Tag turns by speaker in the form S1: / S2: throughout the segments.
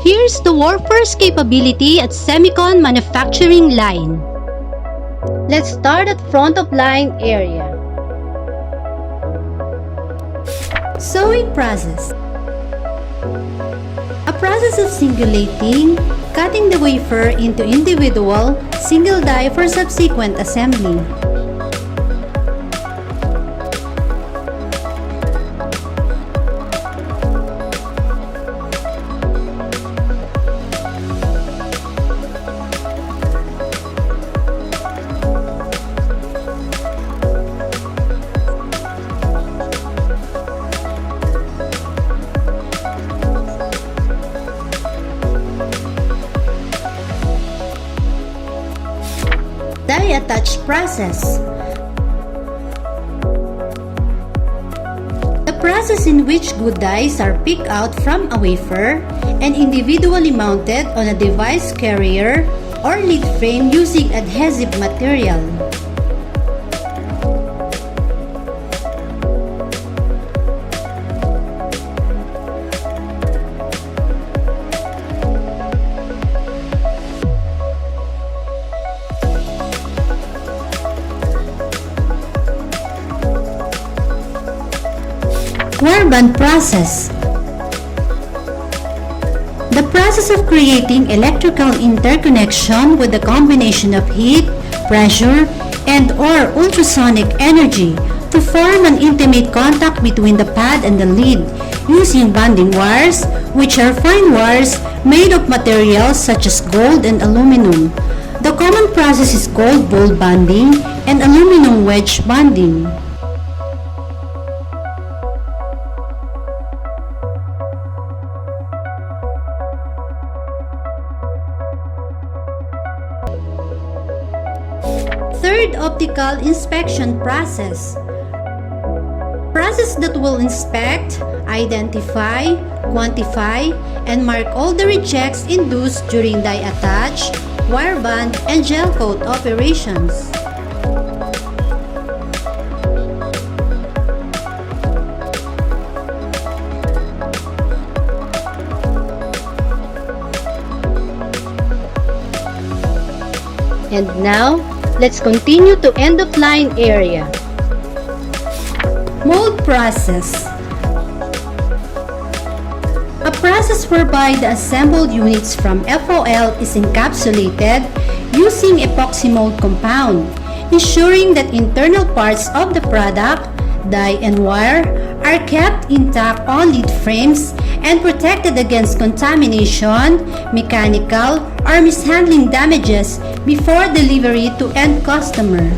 S1: Here's the workforce capability at Semicon manufacturing line. Let's start at front of line area. Sewing process. A process of singulating, cutting the wafer into individual, single die for subsequent assembly. Die attach process. The process in which good dies are picked out from a wafer and individually mounted on a device carrier or lead frame using adhesive material. Wire band process. The process of creating electrical interconnection with a combination of heat, pressure, and/or ultrasonic energy to form an intimate contact between the pad and the lead using bonding wires, which are fine wires made of materials such as gold and aluminum. The common process is gold ball bonding and aluminum wedge bonding. Third, optical inspection process. Process that will inspect, identify, quantify, and mark all the rejects induced during die attach, wire band, and gel coat operations. And now, let's continue to end-of-line area. Mold process. A process whereby the assembled units from FOL is encapsulated using epoxy mold compound, ensuring that internal parts of the product, die and wire, are kept intact on lead frames and protected against contamination, mechanical, or mishandling damages before delivery to end customer.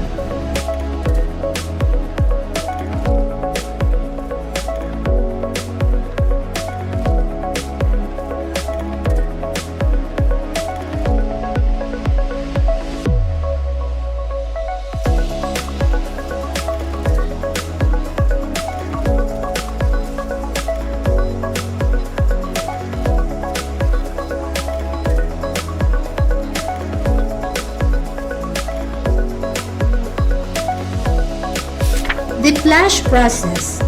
S1: The flash process.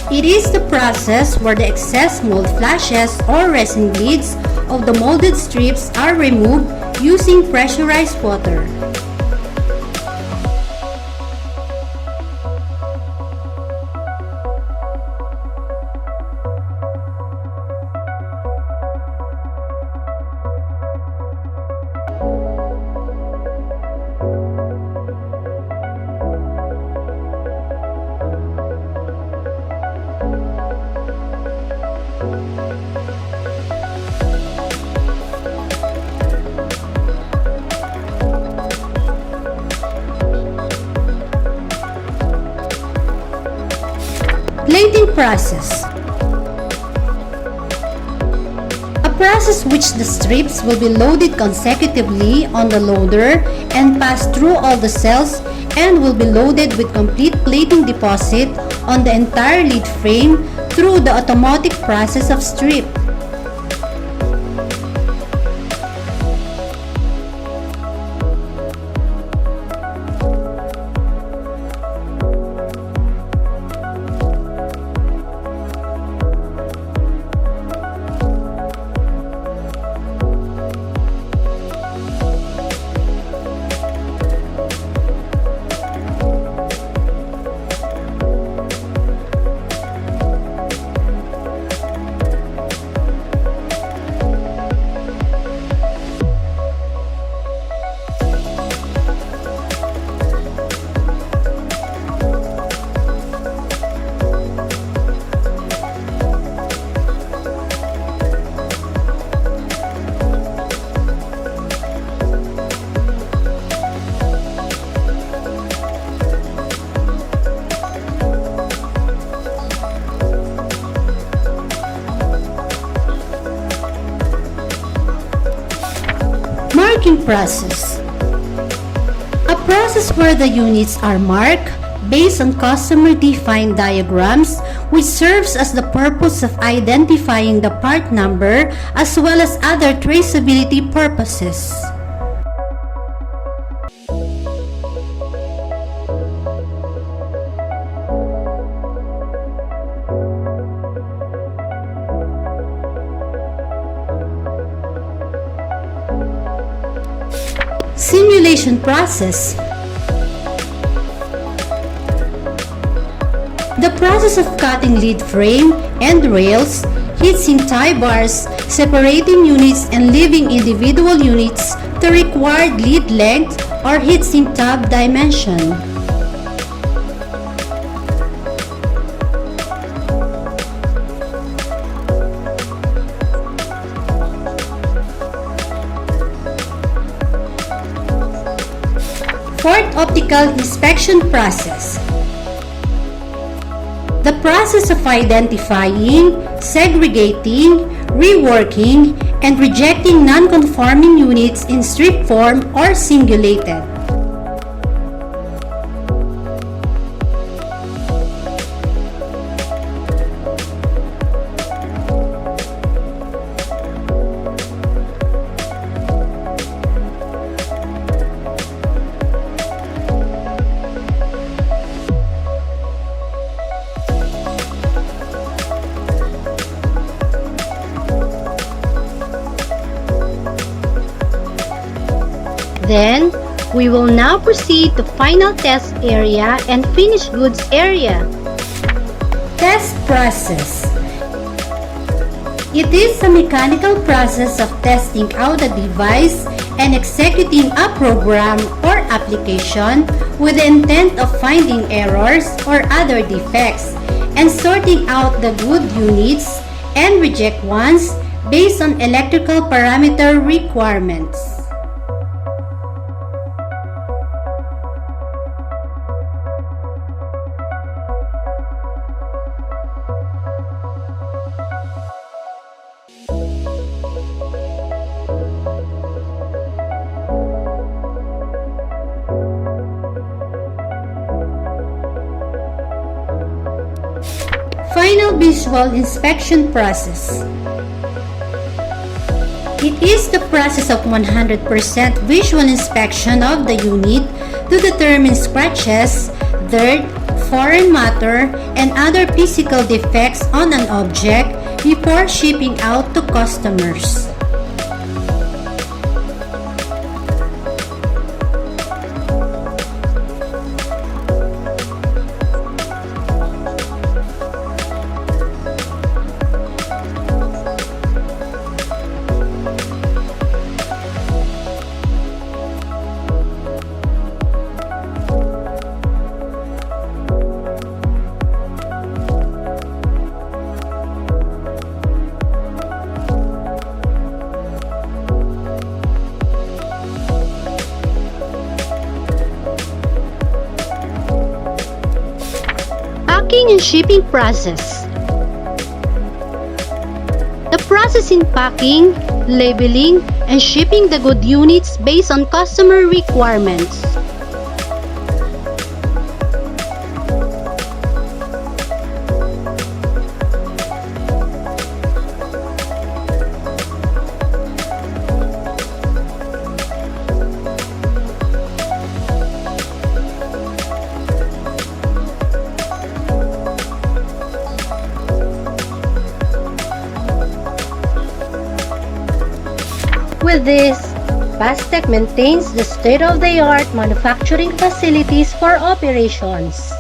S1: It is the process where the excess mold flashes or resin beads of the molded strips are removed using pressurized water. Plating process. A process which the strips will be loaded consecutively on the loader and pass through all the cells and will be loaded with complete plating deposit on the entire lead frame through the automatic process of strip. marking process. A process where the units are marked based on customer-defined diagrams, which serves as the purpose of identifying the part number as well as other traceability purposes. Simulation process. The process of cutting lead frame and rails, heatsink tie bars, separating units and leaving individual units to required lead length or heatsink tab dimension. Fourth, optical inspection process. The process of identifying, segregating, reworking, and rejecting non-conforming units in strip form or singulated. Then, we will now proceed to final test area and finished goods area. Test process. It is a mechanical process of testing out a device and executing a program or application with the intent of finding errors or other defects and sorting out the good units and reject ones based on electrical parameter requirements. Final visual inspection process. It is the process of 100% visual inspection of the unit to determine scratches, dirt, foreign matter, and other physical defects on an object before shipping out to customers. Packing and shipping process. The process in packing, labeling, and shipping the good units based on customer requirements. With this, Pastec maintains the state-of-the-art manufacturing facilities for operations.